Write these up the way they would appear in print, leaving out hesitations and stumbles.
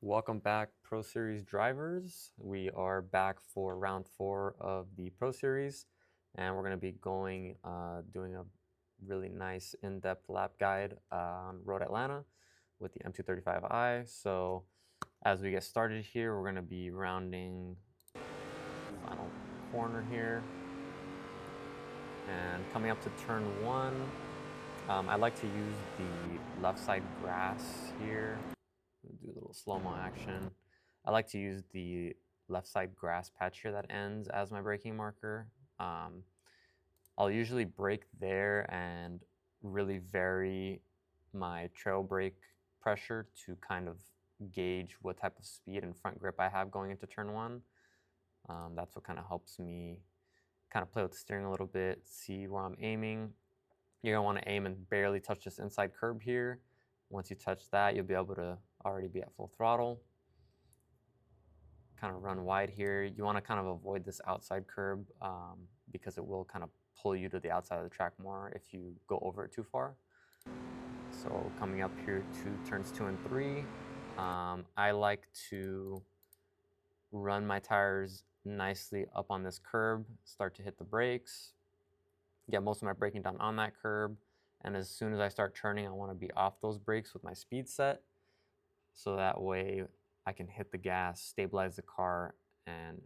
Welcome back, Pro Series drivers. We are back for round 4 of the Pro Series, and we're going to be doing a really nice in-depth lap guide on Road Atlanta with the M235i. So as we get started here, we're going to be rounding the final corner here. And coming up to turn 1, I like to use the left side grass here. Do a little slow-mo action. I like to use the left side grass patch here that ends as my braking marker. I'll usually brake there and really vary my trail brake pressure to kind of gauge what type of speed and front grip I have going into turn 1. That's what kind of helps me kind of play with the steering a little bit, see where I'm aiming. You're gonna want to aim and barely touch this inside curb here. Once you touch that, you'll be able to already be at full throttle. Kind of run wide here. You want to kind of avoid this outside curb because it will kind of pull you to the outside of the track more if you go over it too far. So coming up here to turns 2 and 3, I like to run my tires nicely up on this curb, start to hit the brakes, get most of my braking done on that curb, and as soon as I start turning, I want to be off those brakes with my speed set, so that way I can hit the gas, stabilize the car, and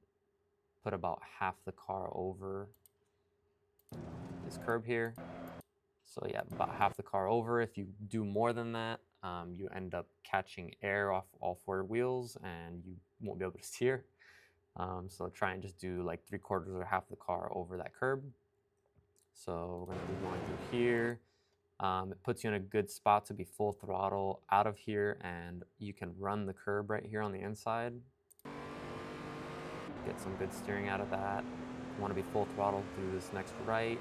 put about half the car over this curb here. So yeah, about half the car over. If you do more than that, you end up catching air off all 4 wheels and you won't be able to steer. So try and just do like 3/4 or half the car over that curb. So we're going to be going through here. It puts you in a good spot to be full throttle out of here, and you can run the curb right here on the inside. Get some good steering out of that. You want to be full throttle through this next right,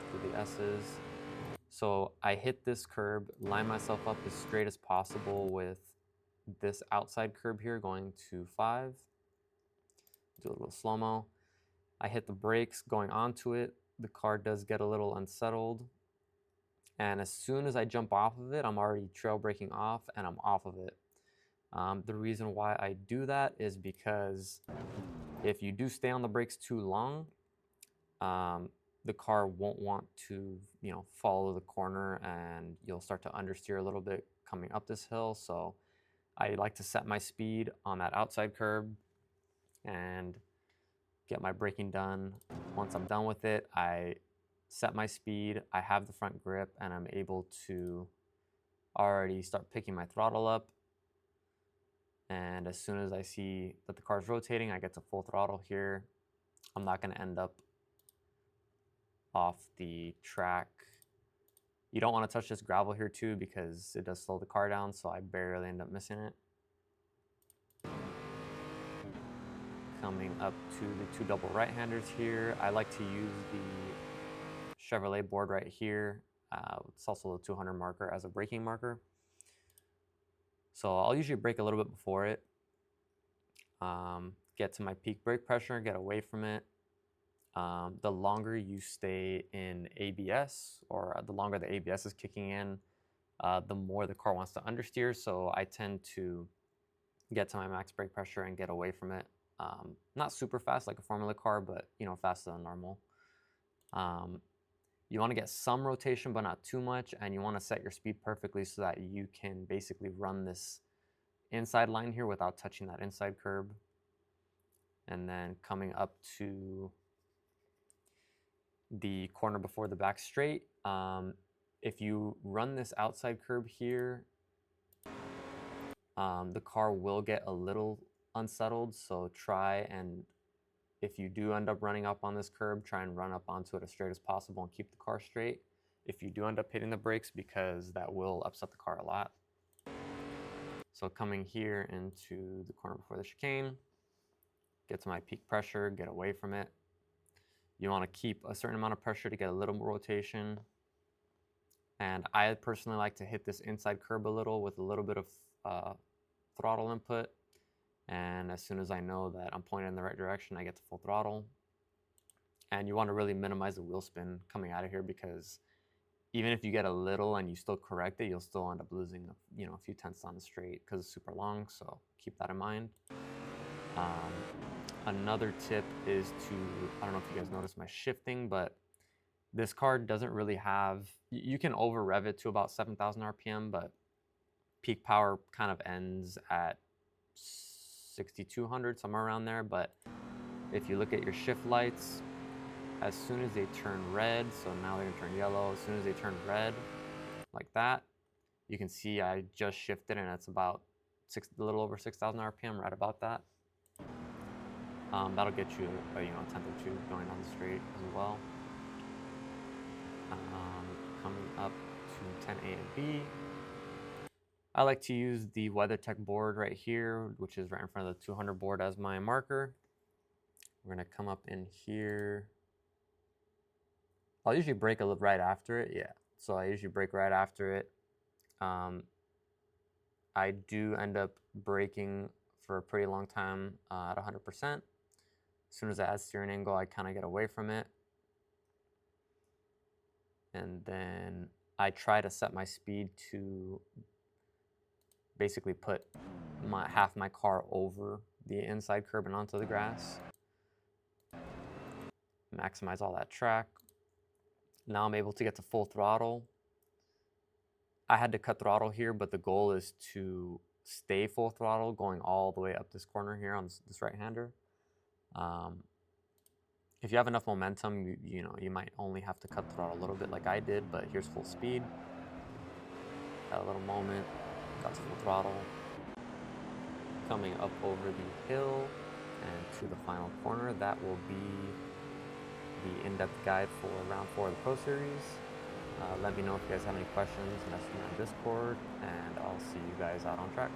through the S's. So I hit this curb, line myself up as straight as possible with this outside curb here going to 5. Do a little slow-mo. I hit the brakes going onto it. The car does get a little unsettled. And as soon as I jump off of it, I'm already trail braking off and I'm off of it. The reason why I do that is because if you do stay on the brakes too long, the car won't want to, follow the corner and you'll start to understeer a little bit coming up this hill. So I like to set my speed on that outside curb and get my braking done. Once I'm done with it, I set my speed, I have the front grip, and I'm able to already start picking my throttle up. And as soon as I see that the car's rotating, I get to full throttle here. I'm not going to end up off the track. You don't want to touch this gravel here too because it does slow the car down, so I barely end up missing it. Coming up to the 2 double right-handers here, I like to use the Chevrolet board right here. It's also the 200 marker as a braking marker. So I'll usually brake a little bit before it. Get to my peak brake pressure, get away from it. The longer you stay in ABS, or the longer the ABS is kicking in, the more the car wants to understeer. So I tend to get to my max brake pressure and get away from it. Not super fast like a Formula car, but faster than normal. You want to get some rotation, but not too much, and you want to set your speed perfectly so that you can basically run this inside line here without touching that inside curb. And then coming up to the corner before the back straight, if you run this outside curb here, the car will get a little unsettled, so try and, if you do end up running up on this curb, try and run up onto it as straight as possible and keep the car straight if you do end up hitting the brakes, because that will upset the car a lot. So coming here into the corner before the chicane, get to my peak pressure, get away from it. You want to keep a certain amount of pressure to get a little more rotation. And I personally like to hit this inside curb a little with a little bit of throttle input. And as soon as I know that I'm pointed in the right direction, I get to full throttle. And you want to really minimize the wheel spin coming out of here, because even if you get a little and you still correct it, you'll still end up losing, a few tenths on the straight because it's super long. So keep that in mind. Another tip is to, I don't know if you guys noticed my shifting, but this car doesn't really have, you can over rev it to about 7,000 RPM, but peak power kind of ends at 6,200, somewhere around there. But if you look at your shift lights, as soon as they turn red, so now they're gonna turn yellow, as soon as they turn red, like that, you can see I just shifted and it's about a little over 6,000 RPM, right about that. That'll get you, a tenth or two going down the straight as well. Coming up to 10A and B, I like to use the WeatherTech board right here, which is right in front of the 200 board as my marker. We're gonna come up in here. I'll usually brake right after it, yeah. So I usually brake right after it. I do end up braking for a pretty long time at 100%. As soon as I add steering angle, I kind of get away from it. And then I try to set my speed to basically put half my car over the inside curb and onto the grass. Maximize all that track. Now I'm able to get to full throttle. I had to cut throttle here, but the goal is to stay full throttle going all the way up this corner here on this right-hander. If you have enough momentum, you might only have to cut throttle a little bit like I did, but here's full speed. Had a little moment, got to full throttle. Coming up over the hill and to the final corner, that will be the in-depth guide for round 4 of the Pro Series. Let me know if you guys have any questions, message me on Discord, and I'll see you guys out on track.